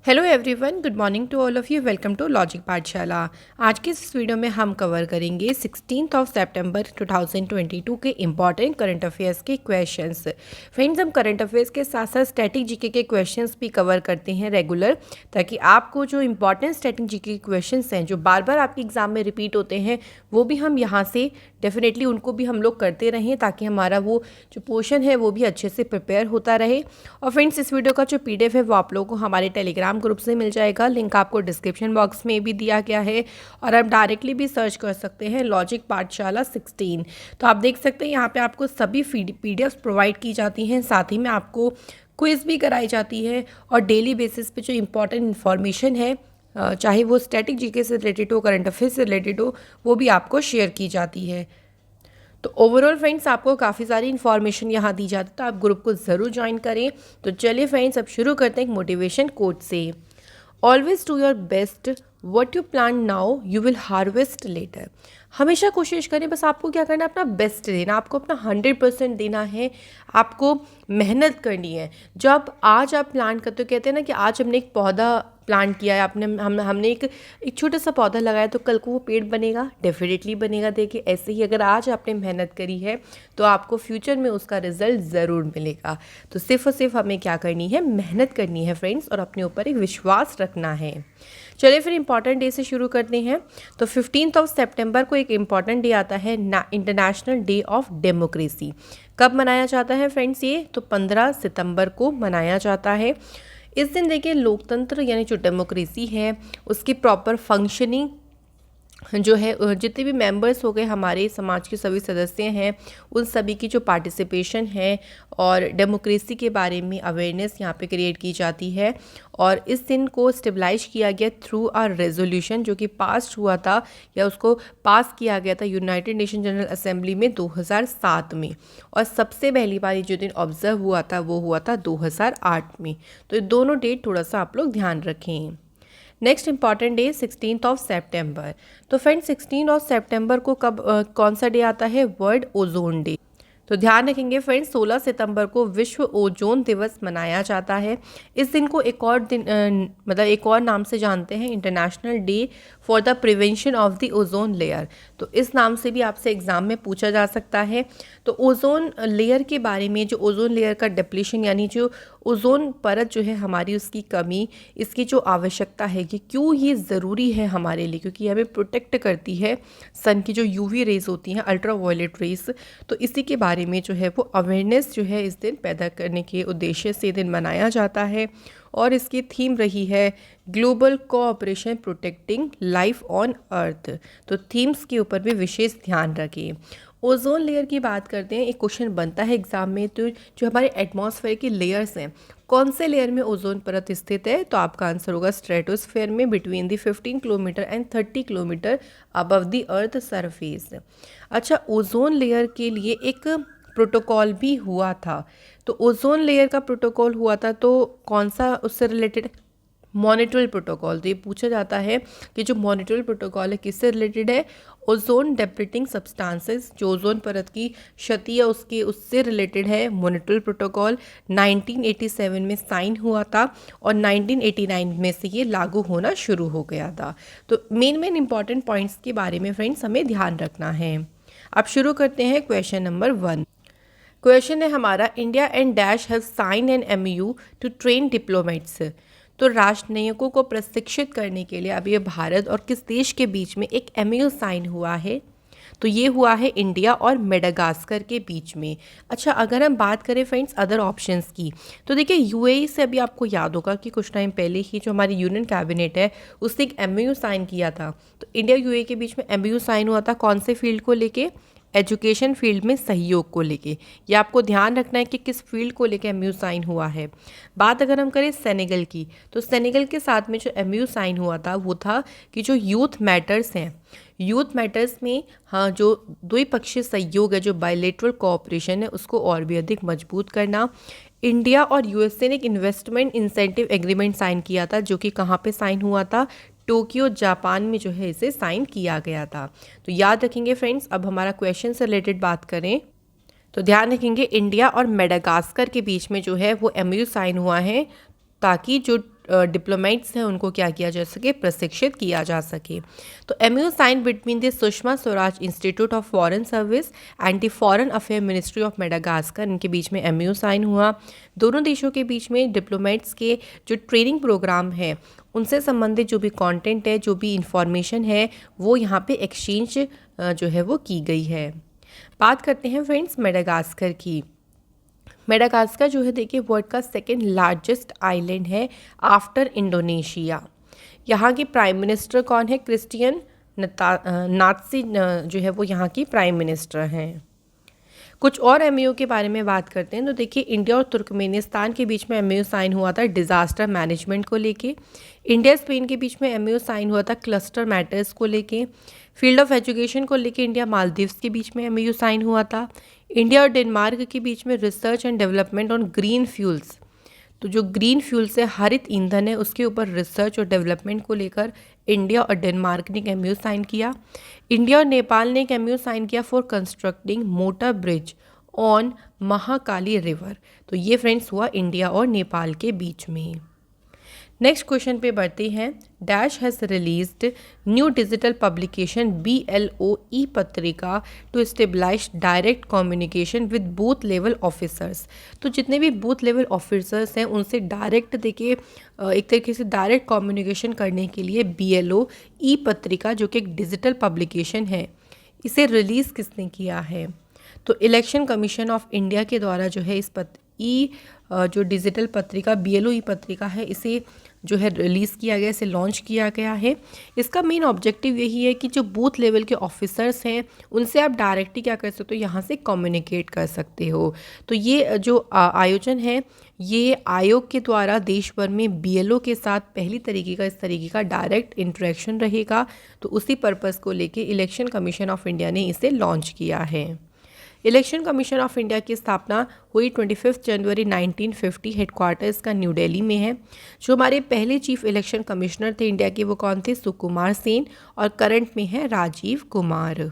Hello everyone, good morning to all of you. Welcome to logic Pathshala. आज के इस video में हम कवर करेंगे 16 सितंबर 2022 के इम्पॉर्टेंट करंट अफेयर्स के क्वेश्चंस। फ्रेंड्स, हम करंट अफेयर्स के साथ साथ स्टैटिक जीके के क्वेश्चंस भी कवर करते हैं रेगुलर, ताकि आपको जो इंपॉर्टेंट स्टैटिक जीके के क्वेश्चंस हैं जो बार बार आपके एग्जाम में रिपीट होते हैं, वो भी हम यहाँ से डेफिनेटली उनको भी हम लोग करते रहें, ताकि हमारा वो जो पोर्शन है वो भी अच्छे से प्रिपेयर होता रहे। और फ्रेंड्स, इस वीडियो का जो PDF है वो आप लोगों को हमारे टेलीग्राम ग्रुप से मिल जाएगा। लिंक आपको डिस्क्रिप्शन बॉक्स में भी दिया गया है, और आप डायरेक्टली भी सर्च कर सकते हैं लॉजिक पाठशाला 16। तो आप देख सकते हैं यहाँ पे आपको सभी PDFs प्रोवाइड की जाती हैं, साथ ही में आपको क्विज भी कराई जाती है, और डेली बेसिस पे जो इंपॉर्टेंट इन्फॉर्मेशन है, चाहे वो स्टैटिक जीके से रिलेटेड हो, करंट अफेयर्स से रिलेटेड हो, वो भी आपको शेयर की जाती है। तो ओवरऑल फ्रेंड्स, आपको काफ़ी सारी इन्फॉर्मेशन यहाँ दी जाती है, तो आप ग्रुप को ज़रूर ज्वाइन करें। तो चलिए फ्रेंड्स, अब शुरू करते हैं एक मोटिवेशन कोट से। Always do your best, what you plan now you will harvest later. हमेशा कोशिश करें, बस आपको क्या करना है, अपना बेस्ट देना, आपको अपना 100% देना है, आपको मेहनत करनी है। जब आज आप प्लान करते हो, कहते हैं ना कि आज हमने एक पौधा प्लांट किया है, हमने एक छोटा सा पौधा लगाया, तो कल को वो पेड़ बनेगा, डेफिनेटली बनेगा। देखिए, ऐसे ही अगर आज आपने मेहनत करी है तो आपको फ्यूचर में उसका रिजल्ट ज़रूर मिलेगा। तो सिर्फ और सिर्फ हमें क्या करनी है, मेहनत करनी है फ्रेंड्स, और अपने ऊपर एक विश्वास रखना है। चलिए फिर इंपॉर्टेंट डे से शुरू करते हैं। तो 15 सितंबर को एक इम्पॉर्टेंट डे आता है, इंटरनेशनल डे ऑफ डेमोक्रेसी। कब मनाया जाता है फ्रेंड्स ये? तो 15 सितंबर को मनाया जाता है। इस दिन देखिए, लोकतंत्र यानी जो डेमोक्रेसी है उसकी प्रॉपर फंक्शनिंग जो है, जितने भी मेंबर्स हो गए, हमारे समाज के सभी सदस्य हैं, उन सभी की जो पार्टिसिपेशन है और डेमोक्रेसी के बारे में अवेयरनेस यहाँ पे क्रिएट की जाती है। और इस दिन को स्टेबलाइज किया गया थ्रू अ रेजोल्यूशन, जो कि पास हुआ था, या उसको पास किया गया था यूनाइटेड नेशन जनरल असेंबली में 2007 में। और सबसे पहली बार जो दिन ऑब्जर्व हुआ था वो हुआ था 2008 में। तो ये दोनों डेट थोड़ा सा आप लोग ध्यान रखें। नेक्स्ट इंपॉर्टेंट डे 16 सितंबर। तो फ्रेंड्स, 16 सितंबर को कौन सा डे आता है? World ozone day. तो ध्यान रखेंगे फ्रेंड्स, 16 सितंबर को विश्व ओजोन दिवस मनाया जाता है। इस दिन को एक और दिन मतलब एक और नाम से जानते हैं, international day for the prevention of the ozone layer. तो इस नाम से भी आपसे एग्जाम में पूछा जा सकता है। तो ओजोन लेयर के बारे में, जो ओजोन लेयर का डिप्लीशन यानी जो ओजोन परत जो है हमारी, उसकी कमी, इसकी जो आवश्यकता है कि क्यों ये ज़रूरी है हमारे लिए, क्योंकि हमें प्रोटेक्ट करती है सन की जो UV रेज होती हैं, अल्ट्रा वायलेट रेज। तो इसी के बारे में जो है वो अवेयरनेस जो है इस दिन पैदा करने के उद्देश्य से दिन मनाया जाता है। और इसकी थीम रही है global cooperation protecting life on earth. तो थीम्स के ऊपर भी विशेष ध्यान रखें। ओजोन लेयर की बात करते हैं, एक क्वेश्चन बनता है एग्जाम में, तो जो हमारे एटमॉस्फेयर की लेयर्स हैं, कौन से लेयर में ओजोन परत स्थित है? तो आपका आंसर होगा स्ट्रेटोस्फेयर में, between the 15 kilometre and 30 kilometre above the earth surface. अच्छा, ओजोन लेयर के लिए एक प्रोटोकॉल भी हुआ था। तो ओजोन लेयर का प्रोटोकॉल हुआ था, तो कौन सा उससे रिलेटेड? Montreal protocol. तो ये पूछा जाता है कि जो मॉनिट्रियल प्रोटोकॉल है किससे रिलेटेड है? ओजोन डेप्लीटिंग सब्सटेंसेस, जो ओजोन परत की क्षति है उससे रिलेटेड है मॉनिट्रियल प्रोटोकॉल। 1987 में साइन हुआ था, और 1989 में से ये लागू होना शुरू हो गया था। तो मेन इंपॉर्टेंट पॉइंट्स के बारे में फ्रेंड्स हमें ध्यान रखना है। अब शुरू करते हैं क्वेश्चन नंबर 1। क्वेश्चन है हमारा, India and dash have sign an MOU to train diplomats. तो राष्ट्रनायकों को प्रशिक्षित करने के लिए अब ये भारत और किस देश के बीच में एक MOU साइन हुआ है? तो ये हुआ है इंडिया और मेडागास्कर के बीच में। अच्छा, अगर हम बात करें फ्रेंड्स अदर ऑप्शंस की, तो देखिए UAE से अभी आपको याद होगा कि कुछ टाइम पहले ही जो हमारी यूनियन कैबिनेट है उसने एक MOU साइन किया था। तो इंडिया UAE के बीच में MOU साइन हुआ था, कौन से फील्ड को लेके? एजुकेशन फील्ड में सहयोग को लेके। ये आपको ध्यान रखना है कि किस फील्ड को लेके MOU साइन हुआ है। बात अगर हम करें सेनेगल की, तो सेनेगल के साथ में जो MOU साइन हुआ था वो था कि जो यूथ मैटर्स हैं, यूथ मैटर्स में हाँ, जो द्विपक्षीय सहयोग है, जो बायलैटरल कोऑपरेशन है, उसको और भी अधिक मजबूत करना। इंडिया और USA ने एक इन्वेस्टमेंट इंसेंटिव एग्रीमेंट साइन किया था, जो कि कहाँ पे साइन हुआ था? टोक्यो जापान में जो है इसे साइन किया गया था। तो याद रखेंगे फ्रेंड्स। अब हमारा क्वेश्चन से रिलेटेड बात करें, तो ध्यान रखेंगे इंडिया और मेडागास्कर के बीच में जो है वो MOU साइन हुआ है, ताकि जो डिप्लोमेट्स हैं उनको क्या किया जा सके, प्रशिक्षित किया जा सके। तो MOU sign between the Sushma Swaraj institute of foreign service and the foreign affair ministry of Madagascar, इनके बीच में MOU साइन हुआ। दोनों देशों के बीच में डिप्लोमेट्स के जो ट्रेनिंग प्रोग्राम है उनसे संबंधित जो भी कंटेंट है, जो भी इंफॉर्मेशन है, वो यहाँ पे एक्सचेंज जो है वो की गई है। बात करते हैं फ्रेंड्स मेडागास्कर की। मेडागास्कर जो है देखिए वर्ल्ड का सेकेंड लार्जेस्ट आइलैंड है आफ्टर इंडोनेशिया। यहाँ की प्राइम मिनिस्टर कौन है, क्रिस्टियन नात्सी जो है वो यहाँ की प्राइम मिनिस्टर हैं। कुछ और MOU के बारे में बात करते हैं। तो देखिए इंडिया और तुर्कमेनिस्तान के बीच में MOU साइन हुआ था डिज़ास्टर मैनेजमेंट को लेके। इंडिया स्पेन के बीच में MOU साइन हुआ था क्लस्टर मैटर्स को लेके। फील्ड ऑफ एजुकेशन को लेके इंडिया मालदीव्स के बीच में MOU साइन हुआ था। इंडिया और डेनमार्क के बीच में research and development on green fuels, तो जो ग्रीन फ्यूल्स है, हरित ईंधन है, उसके ऊपर रिसर्च और डेवलपमेंट को लेकर इंडिया और डेनमार्क ने एक MOU साइन किया। इंडिया और नेपाल ने एक MOU साइन किया for constructing motor bridge on Mahakali river. तो ये फ्रेंड्स हुआ इंडिया और नेपाल के बीच में। नेक्स्ट क्वेश्चन पे बढ़ते हैं। Dash has released new digital publication BLOE पत्रिका to stabilize direct communication with booth level officers. तो जितने भी बूथ लेवल ऑफिसर्स हैं उनसे डायरेक्ट देखिए एक तरीके से डायरेक्ट कम्युनिकेशन करने के लिए BLOE पत्रिका जो कि एक डिजिटल पब्लिकेशन है, इसे रिलीज़ किसने किया है? तो इलेक्शन कमीशन ऑफ इंडिया के द्वारा जो है इस जो डिजिटल पत्रिका BLOE पत्रिका है, इसे जो है रिलीज़ किया गया, इसे लॉन्च किया गया है। इसका मेन ऑब्जेक्टिव यही है कि जो बूथ लेवल के ऑफिसर्स हैं उनसे आप डायरेक्टली क्या कर सकते हो, यहाँ से कम्युनिकेट कर सकते हो। तो ये जो आयोजन है, ये आयोग के द्वारा देश भर में BLO के साथ पहली तरीके का इस तरीके का डायरेक्ट इंटरेक्शन रहेगा। तो उसी पर्पज़ को लेके इलेक्शन कमीशन ऑफ इंडिया ने इसे लॉन्च किया है। इलेक्शन कमीशन ऑफ इंडिया की स्थापना हुई 25 जनवरी 1950, हेडक्वार्टर इसका न्यू दिल्ली में है। जो हमारे पहले चीफ इलेक्शन कमिश्नर थे इंडिया के वो कौन थे, सुकुमार सेन, और करंट में है राजीव कुमार।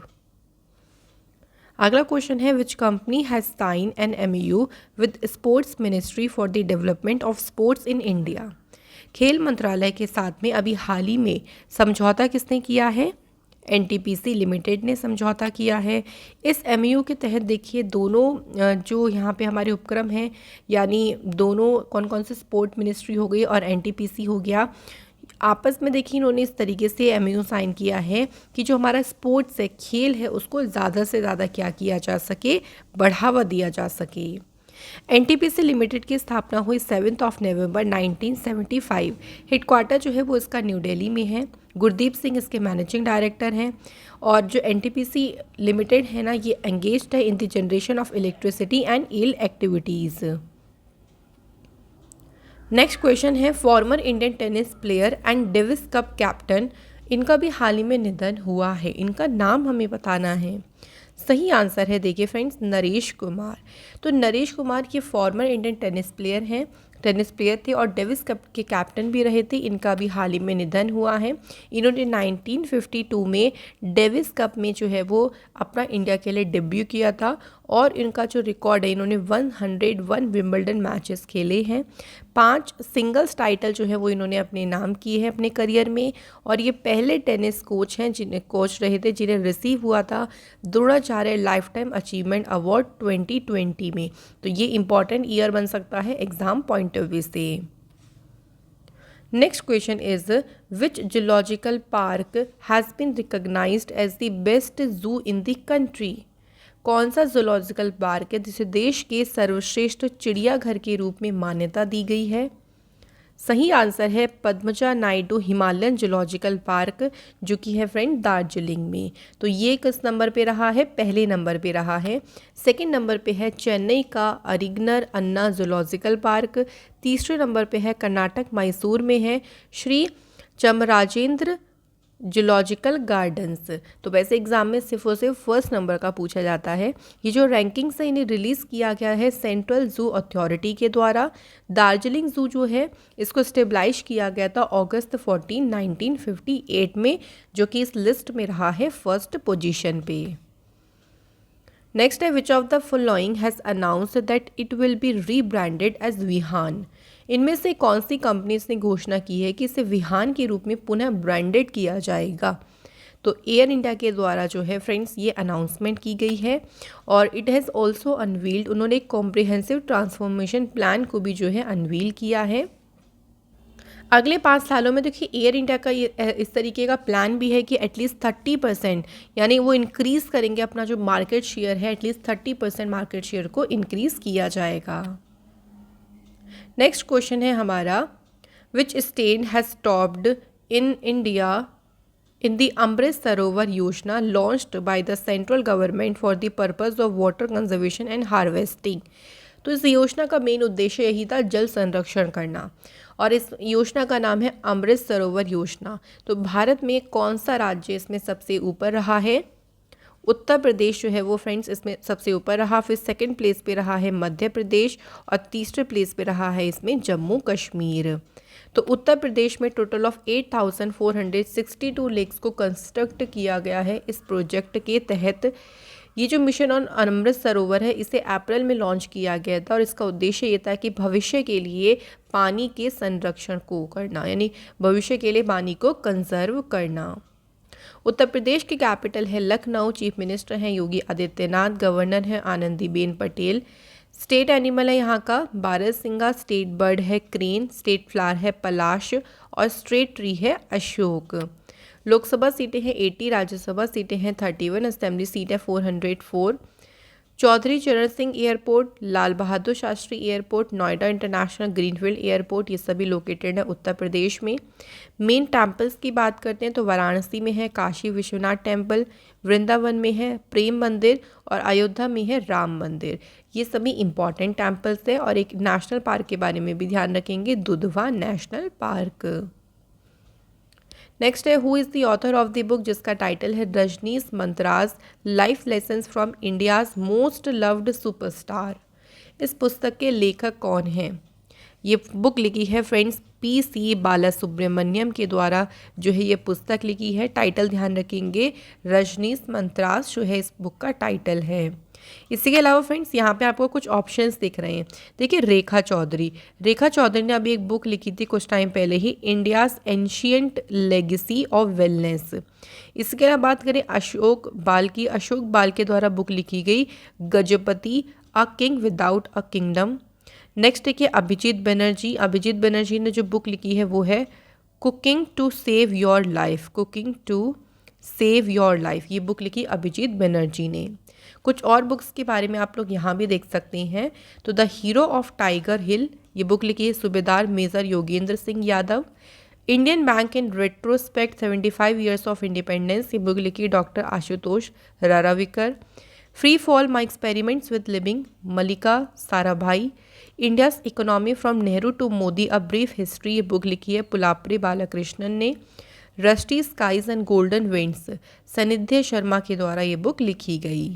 अगला क्वेश्चन है which company has sign an MOU with sports ministry for the development of sports in India. खेल मंत्रालय के साथ में अभी हाल ही में समझौता किसने किया है, NTPC लिमिटेड ने समझौता किया है। इस MOU के तहत देखिए दोनों जो यहाँ पे हमारे उपक्रम हैं, यानी दोनों कौन कौन से, स्पोर्ट मिनिस्ट्री हो गई और NTPC हो गया, आपस में देखिए इन्होंने इस तरीके से MOU साइन किया है कि जो हमारा स्पोर्ट्स है, खेल है, उसको ज़्यादा से ज़्यादा क्या किया जा सके, बढ़ावा दिया जा सके। NTPC लिमिटेड की स्थापना हुई 7 नवंबर 1975। हेडक्वार्टर जो है वो इसका न्यू दिल्ली में है। गुरदीप सिंह इसके मैनेजिंग डायरेक्टर हैं। और जो NTPC लिमिटेड है ना, ये एंगेज्ड है in the generation of electricity and eel activities. Next question है former Indian tennis player and Davis Cup captain, इनका भी हाल ही में निधन हुआ है, इनका नाम हमें बताना है। सही आंसर है देखिए फ्रेंड्स नरेश कुमार। तो नरेश कुमार ये फॉर्मर इंडियन टेनिस प्लेयर थे और डेविस कप के कैप्टन भी रहे थे। इनका भी हाल ही में निधन हुआ है। इन्होंने 1952 में डेविस कप में जो है वो अपना इंडिया के लिए डेब्यू किया था और इनका जो रिकॉर्ड है, इन्होंने 101 विंबलडन मैचेस खेले हैं। 5 सिंगल्स टाइटल जो है वो इन्होंने अपने नाम किए हैं अपने करियर में। और ये पहले टेनिस कोच हैं कोच रहे थे जिन्हें रिसीव हुआ था Dronacharya life time achievement award 2020 में। तो ये इंपॉर्टेंट ईयर बन सकता है एग्जाम पॉइंट ऑफ व्यू से। Next question is which zoological park has been recognized as the best zoo in the country. कौन सा जूलॉजिकल पार्क है जिसे देश के सर्वश्रेष्ठ चिड़ियाघर के रूप में मान्यता दी गई है। सही आंसर है Padmaja Naidu Himalayan zoological park, जो कि है फ्रेंड दार्जिलिंग में। तो ये किस नंबर पे रहा है, पहले नंबर पे रहा है। सेकंड नंबर पे है चेन्नई का अरिगनर अन्ना जूलॉजिकल पार्क। तीसरे नंबर पे है कर्नाटक मैसूर में है श्री चमराजेंद्र जूलॉजिकल गार्डन्स। तो वैसे एग्जाम में सिर्फ और सिर्फ फर्स्ट नंबर का पूछा जाता है। ये जो रैंकिंग से इन्हें रिलीज़ किया गया है सेंट्रल जू अथॉरिटी के द्वारा। दार्जिलिंग जू जो है इसको स्टेबलाइज किया गया था अगस्त 14, 1958 में, जो कि इस लिस्ट में रहा है फर्स्ट पोजीशन पे। नेक्स्ट है which of the following has announced that it will be rebranded as Vihaan. इनमें से कौन सी कंपनीज ने घोषणा की है कि इसे विहान के रूप में पुनः ब्रांडेड किया जाएगा? तो एयर इंडिया के द्वारा जो है फ्रेंड्स ये अनाउंसमेंट की गई है और इट हैज़ ऑल्सो अनवील्ड, उन्होंने एक कॉम्प्रिहेंसिव ट्रांसफॉर्मेशन प्लान को भी जो है अनवील किया है। अगले 5 सालों में देखिए एयर इंडिया का ये इस तरीके का प्लान भी है कि एटलीस्ट 30%, यानी वो इंक्रीज़ करेंगे अपना जो मार्केट शेयर है, एटलीस्ट 30% मार्केट शेयर को इंक्रीज़ किया जाएगा। नेक्स्ट क्वेश्चन है हमारा, which state has stopped in India in the Amrit Sarovar Yojana launched by the central government for the purpose of water conservation and harvesting। तो इस योजना का मेन उद्देश्य यही था, जल संरक्षण करना, और इस योजना का नाम है अमृत सरोवर योजना। तो भारत में कौन सा राज्य इसमें सबसे ऊपर रहा है? उत्तर प्रदेश जो है वो फ्रेंड्स इसमें सबसे ऊपर रहा, फिर सेकंड प्लेस पे रहा है मध्य प्रदेश और तीसरे प्लेस पे रहा है इसमें जम्मू कश्मीर। तो उत्तर प्रदेश में टोटल ऑफ 8,462 लेक्स को कंस्ट्रक्ट किया गया है इस प्रोजेक्ट के तहत। ये जो मिशन ऑन अमृत सरोवर है इसे अप्रैल में लॉन्च किया गया था और इसका उद्देश्य ये था कि भविष्य के लिए पानी के संरक्षण को करना, यानी भविष्य के लिए पानी को कंजर्व करना। उत्तर प्रदेश की कैपिटल है लखनऊ, चीफ मिनिस्टर हैं योगी आदित्यनाथ, गवर्नर हैं आनंदीबेन पटेल। स्टेट एनिमल है यहाँ का बारहसिंगा, स्टेट बर्ड है क्रेन, स्टेट फ्लावर है पलाश और स्टेट ट्री है अशोक। लोकसभा सीटें हैं 80, राज्यसभा सीटें हैं 31, असेंबली सीट है 404। Chaudhary Charan Singh airport, Lal Bahadur Shastri airport, Noida international greenfield airport, ये सभी लोकेटेड है उत्तर प्रदेश में। मेन टेम्पल्स की बात करते हैं तो वाराणसी में है काशी विश्वनाथ टेम्पल, वृंदावन में है प्रेम मंदिर और अयोध्या में है राम मंदिर। ये सभी इंपॉर्टेंट टेम्पल्स हैं। और एक नेशनल पार्क के बारे में भी ध्यान रखेंगे, दुधवा नेशनल पार्क। नेक्स्ट है, who is the author of the book, जिसका टाइटल है Rajini's mantras life lessons from India's most loved superstar. इस पुस्तक के लेखक कौन हैं? ये बुक लिखी है फ्रेंड्स PC बालासुब्रमण्यम के द्वारा जो है ये पुस्तक लिखी है। टाइटल ध्यान रखेंगे, रजनीश मंत्रास जो है इस बुक का टाइटल है। इसी के अलावा फ्रेंड्स यहाँ पे आपको कुछ ऑप्शंस दिख रहे हैं। देखिए रेखा चौधरी ने अभी एक बुक लिखी थी कुछ टाइम पहले ही, India's ancient legacy of wellness. इसके अलावा बात करें अशोक बाल के द्वारा बुक लिखी गई Gajapati a king without a kingdom. Next देखिए अभिजीत बनर्जी ने जो बुक लिखी है वो है cooking to save your life. ये बुक लिखी अभिजीत बनर्जी ने। कुछ और बुक्स के बारे में आप लोग यहाँ भी देख सकते हैं। तो the hero of Tiger Hill, ये बुक लिखी है Subedar major Yogendra Singh Yadav. Indian bank in retrospect 75 years of independence, ये बुक लिखी doctor Ashutosh Raravikar. Free fall my experiments with living, Mallika Sarabhai. India's economy from Nehru to Modi a brief history, ये बुक लिखी है पुलाप्री बालाकृष्णन ने। Rusty skies and golden winds, Sannidhya Sharma के द्वारा ये बुक लिखी गई।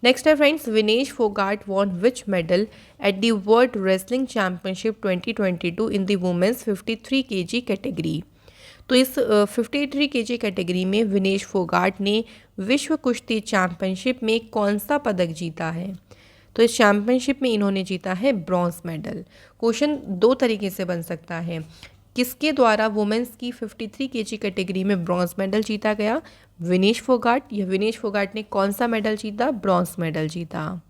नेक्स्ट है friends, Vinesh Phogat won which medal at the world wrestling championship 2022 in the women's 53 kg category. तो इस 53 kg कैटेगरी में विनेश फोगाट ने विश्व कुश्ती चैम्पियनशिप में कौन सा पदक जीता है? तो इस चैम्पियनशिप में इन्होंने जीता है ब्रॉन्ज मेडल। क्वेश्चन दो तरीके से बन सकता है, किसके द्वारा वुमेन्स की 53 kg कैटेगरी में ब्रॉन्ज मेडल जीता गया? विनेश फोगाट ने कौन सा मेडल जीता? ब्रॉन्ज मेडल जीता।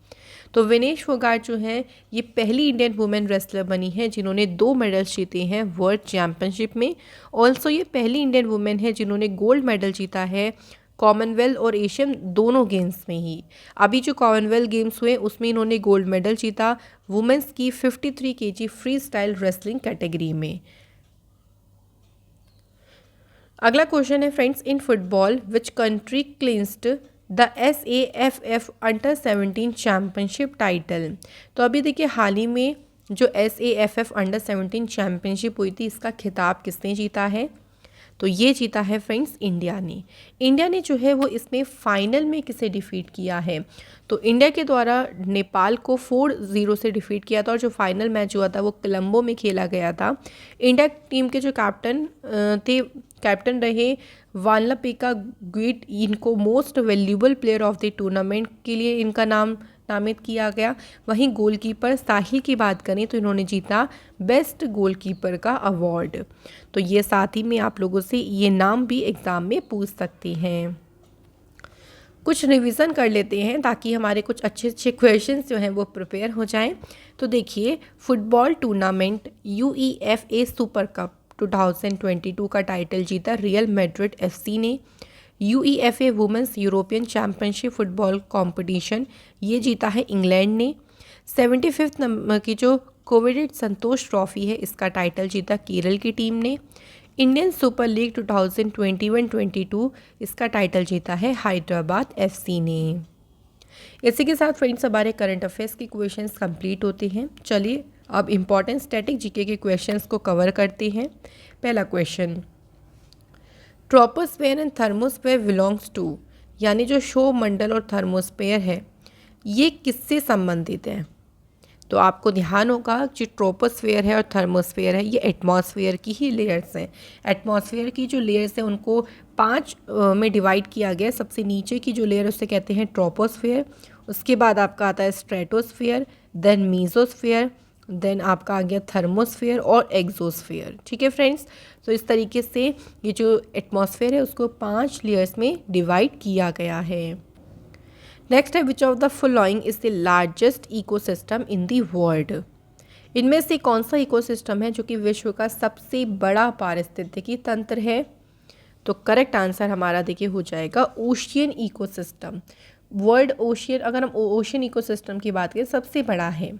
तो विनेश फोगाट जो है ये पहली इंडियन वुमेन रेसलर बनी है जिन्होंने 2 मेडल्स जीते हैं वर्ल्ड चैम्पियनशिप में। ऑल्सो ये पहली इंडियन वुमेन है जिन्होंने गोल्ड मेडल जीता है कॉमनवेल्थ और एशियन दोनों गेम्स में ही। अभी जो कॉमनवेल्थ गेम्स हुए उसमें इन्होंने गोल्ड मेडल जीता वुमेन्स की 53 kg free style wrestling category में। अगला क्वेश्चन है friends, in football which country clinched the SAFF under 17 championship title. तो अभी देखिए हाल ही में जो SAFF अंडर 17 चैम्पियनशिप हुई थी इसका खिताब किसने जीता है? तो ये जीता है फ्रेंड्स इंडिया ने जो है वो इसमें फाइनल में किसे डिफीट किया है? तो इंडिया के द्वारा नेपाल को 4-0 से डिफीट किया था और जो फाइनल मैच हुआ था वो कोलंबो में खेला गया था। इंडिया टीम के जो कैप्टन रहे वानलापेका ग्विट, इनको most valuable player of the tournament के लिए इनका नाम नामित किया गया। वहीं गोलकीपर साहिल की बात करें तो इन्होंने जीता बेस्ट गोलकीपर का अवार्ड। तो ये साथ ही में आप लोगों से ये नाम भी एग्ज़ाम में पूछ सकते हैं। कुछ रिवीजन कर लेते हैं ताकि हमारे कुछ अच्छे अच्छे क्वेश्चंस जो हैं वो प्रिपेयर हो जाएं। तो देखिए, football tournament UEFA super cup 2022 का टाइटल जीता रियल मैड्रिड FC ने। UEFA women's European championship football competition ये जीता है इंग्लैंड ने। 75 नंबर की जो कोविड संतोष ट्रॉफी है इसका टाइटल जीता केरल की टीम ने। इंडियन सुपर लीग 2021-22 इसका टाइटल जीता है हैदराबाद FC ने। इसी के साथ फ्रेंड्स हमारे करंट अफेयर्स के क्वेश्चंस कंप्लीट होते हैं। चलिए अब इम्पॉर्टेंट स्टैटिक जीके के क्वेश्चंस को कवर करते हैं। पहला question, troposphere and thermosphere belongs to, यानी जो क्षोभ मंडल और थर्मोस्फेयर है ये किससे संबंधित है? तो आपको ध्यान होगा जो ट्रोपोस्फेयर है और थर्मोस्फेयर है ये एटमॉस्फेयर की ही लेयर्स हैं। एटमॉस्फेयर की जो लेयर्स हैं उनको 5 में डिवाइड किया गया। सबसे नीचे की जो लेयर उसे कहते हैं ट्रोपोस्फेयर, उसके बाद आपका आता है स्ट्रेटोस्फेयर, देन मीजोस्फेयर, देन आपका आ गया थर्मोस्फेयर और एक्सोस्फेयर। ठीक है फ्रेंड्स, तो इस तरीके से ये जो एटमॉस्फेयर है उसको 5 लेयर्स में डिवाइड किया गया है। नेक्स्ट है, which of the following is the largest ecosystem in the world? इनमें से कौन सा इकोसिस्टम है जो कि विश्व का सबसे बड़ा पारिस्थितिकी तंत्र है? तो करेक्ट आंसर हमारा देखिए हो जाएगा ओशियन इकोसिस्टम। वर्ल्ड ओशियन, अगर हम ओशियन इकोसिस्टम की बात करें सबसे बड़ा है।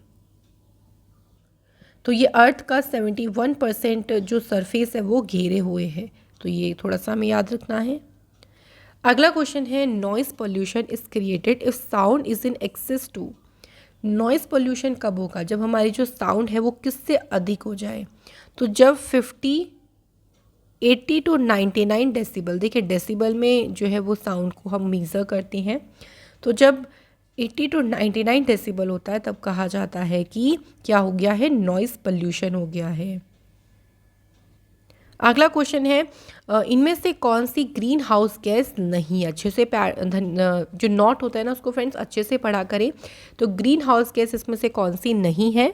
तो ये अर्थ का 71% जो सरफेस है वो घेरे हुए है। तो ये थोड़ा सा हमें याद रखना है। अगला क्वेश्चन है, noise pollution is created if sound is in excess to. Noise pollution कब होगा? जब हमारी जो साउंड है वो किससे अधिक हो जाए। तो जब 80 to 99 डेसिबल, देखिए डेसिबल में जो है वो साउंड को हम मीज़र करते हैं, तो जब 80 to 99 डेसिबल होता है तब कहा जाता है कि क्या हो गया है, नॉइस पोल्यूशन हो गया है। अगला क्वेश्चन है, इनमें से कौन सी ग्रीन हाउस गैस नहीं? अच्छे से जो नोट होता है ना उसको फ्रेंड्स अच्छे से पढ़ा करें। तो ग्रीन हाउस गैस इसमें से कौन सी नहीं है?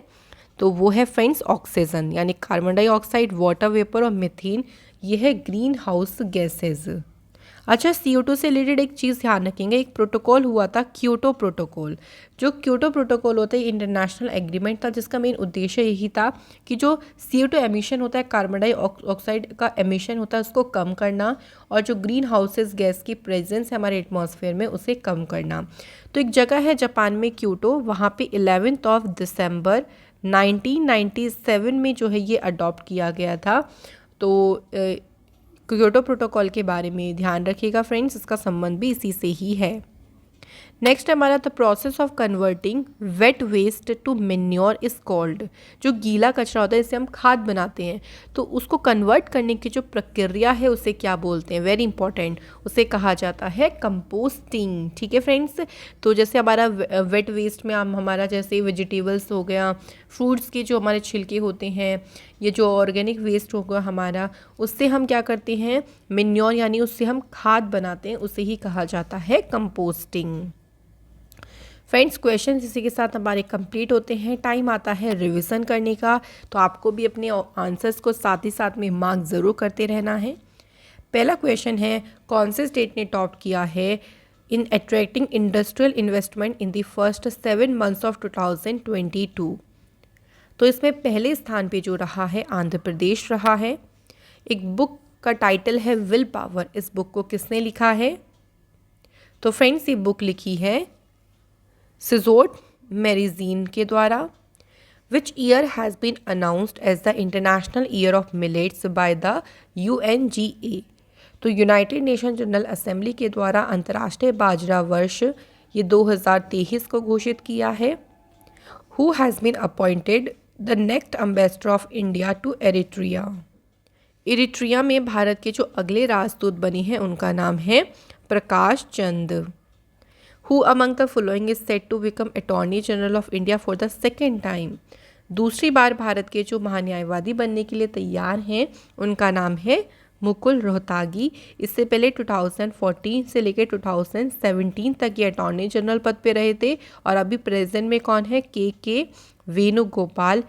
तो वो है फ्रेंड्स ऑक्सीजन, यानी कार्बन डाइऑक्साइड, वाटर वेपर और मीथेन, ये है ग्रीन हाउस गैसेज। अच्छा, CO2 से रिलेटेड एक चीज़ ध्यान रखेंगे, एक प्रोटोकॉल हुआ था क्योटो प्रोटोकॉल। जो क्योटो प्रोटोकॉल होता है इंटरनेशनल एग्रीमेंट था जिसका मेन उद्देश्य यही था कि जो CO2 एमिशन होता है, कार्बन डाइऑक्साइड का एमिशन होता है, उसको कम करना, और जो ग्रीन हाउसेस गैस की प्रेजेंस है हमारे एटमॉस्फेयर में उसे कम करना। तो एक जगह है जापान में क्योटो, वहाँ पे 11 दिसंबर 1997 में जो है ये अडॉप्ट किया गया था। तो क्योटो प्रोटोकॉल के बारे में ध्यान रखिएगा फ्रेंड्स, इसका संबंध भी इसी से ही है। नेक्स्ट हमारा the process of converting wet waste to manure is called. जो गीला कचरा होता है जिससे हम खाद बनाते हैं, तो उसको कन्वर्ट करने की जो प्रक्रिया है उसे क्या बोलते हैं? वेरी इंपॉर्टेंट, उसे कहा जाता है कंपोस्टिंग। ठीक है फ्रेंड्स, तो जैसे हमारा वेट वेस्ट में हमारा जैसे वेजिटेबल्स हो गया, फ्रूट्स के जो हमारे छिलके होते हैं, ये जो ऑर्गेनिक वेस्ट होगा हमारा, उससे हम क्या करते हैं, मेन्योर यानी उससे हम खाद बनाते हैं, उसे ही कहा जाता है कंपोस्टिंग। फ्रेंड्स, क्वेश्चन इसी के साथ हमारे कंप्लीट होते हैं। टाइम आता है रिवीजन करने का, तो आपको भी अपने आंसर्स को साथ ही साथ में मार्क ज़रूर करते रहना है। पहला क्वेश्चन है, कौन से स्टेट ने टॉप किया है in attracting industrial investment in the first 7 months of 2022? तो इसमें पहले स्थान पे जो रहा है आंध्र प्रदेश रहा है। एक बुक का टाइटल है विल पावर, इस बुक को किसने लिखा है? तो फ्रेंड्स, ये बुक लिखी है सिजोट मैगजीन के द्वारा। Which year has been announced as the international year of millets by the UNGA? तो यूनाइटेड नेशन जनरल असेंबली के द्वारा अंतर्राष्ट्रीय बाजरा वर्ष ये 2023 को घोषित किया है। Who has been appointed the next ambassador of India to Eritrea? Eritrea में भारत के जो अगले राजदूत बने हैं उनका नाम है Prakash Chand. Who among the following is said to become Attorney General of India for the second time? दूसरी बार भारत के जो महान्यायवादी बनने के लिए तैयार हैं उनका नाम है मुकुल रोहतागी। इससे पहले 2014 से लेकर 2017 तक ये अटॉर्नी जनरल पद पे रहे थे। और अभी प्रेजेंट में कौन है? के वेणुगोपाल।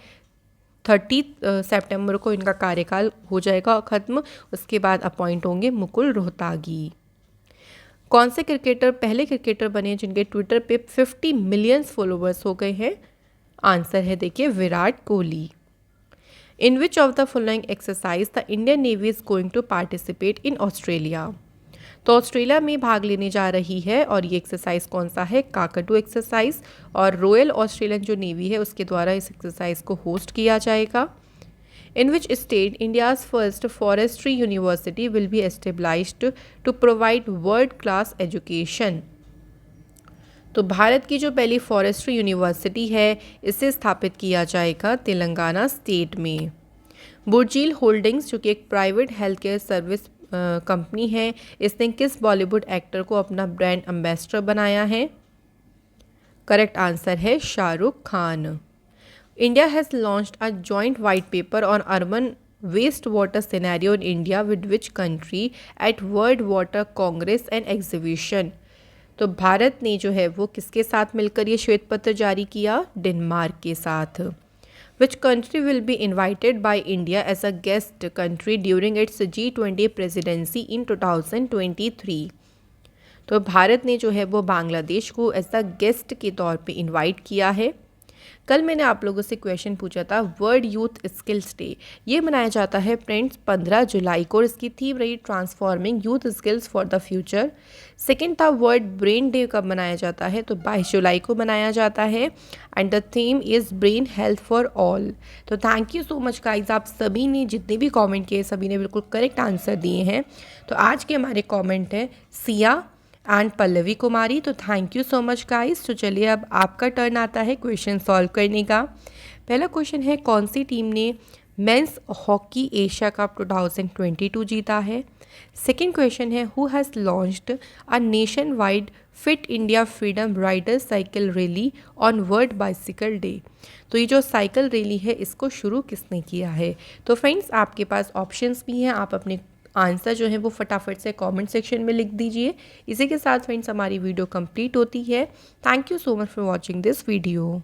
30 सितंबर को इनका कार्यकाल हो जाएगा ख़त्म, उसके बाद अपॉइंट होंगे मुकुल रोहतागी। कौन से क्रिकेटर पहले क्रिकेटर बने जिनके ट्विटर पे 50 मिलियन फॉलोवर्स हो गए हैं? आंसर है देखिए Virat Kohli. In which of the following exercise the Indian navy is going to participate in Australia? तो ऑस्ट्रेलिया में भाग लेने जा रही है और ये एक्सरसाइज कौन सा है? Kakadu exercise. और रॉयल ऑस्ट्रेलियन जो नेवी है उसके द्वारा इस एक्सरसाइज को होस्ट किया जाएगा। In which state India's first forestry university will be established to provide world class education? तो भारत की जो पहली फॉरेस्ट्री यूनिवर्सिटी है इसे स्थापित किया जाएगा तेलंगाना स्टेट में। बुर्जील होल्डिंग्स जो कि एक private health care service company है, इसने किस बॉलीवुड एक्टर को अपना ब्रांड एम्बेसडर बनाया है? करेक्ट आंसर है Shahrukh Khan. India has launched a joint white paper on urban waste water scenario in India with which country at world water congress and exhibition? तो भारत ने जो है वो किसके साथ मिलकर ये श्वेत पत्र जारी किया? डेनमार्क के साथ। Which country will be invited by India as a guest country during its G20 presidency in 2023? तो भारत ने जो है वो बांग्लादेश को एज अ गेस्ट के तौर पे इनवाइट किया है। कल मैंने आप लोगों से क्वेश्चन पूछा था वर्ल्ड यूथ स्किल्स डे, ये मनाया जाता है फ्रेंड्स 15 जुलाई को और इसकी थीम रही transforming youth skills for the future. Second था वर्ल्ड ब्रेन डे कब मनाया जाता है? तो 22 जुलाई को मनाया जाता है and the theme is brain health for all. तो thank you so much guys, आप सभी ने जितने भी कॉमेंट किए सभी ने बिल्कुल करेक्ट आंसर दिए हैं। तो आज के हमारे कॉमेंट हैं सिया एंड पल्लवी कुमारी। तो thank you so much guys. तो चलिए अब आपका टर्न आता है क्वेश्चन सॉल्व करने का। पहला क्वेश्चन है कौन सी टीम ने मेंस हॉकी एशिया कप 2022 जीता है? सेकेंड क्वेश्चन है who has launched a nationwide fit India freedom rider cycle rally on world bicycle day? तो ये जो साइकिल रैली है इसको शुरू किसने किया है? तो फ्रेंड्स आपके पास ऑप्शंस भी हैं, आप अपने आंसर जो है वो फटाफट से कमेंट सेक्शन में लिख दीजिए। इसी के साथ फ्रेंड्स हमारी वीडियो कंप्लीट होती है। Thank you so much for watching this video.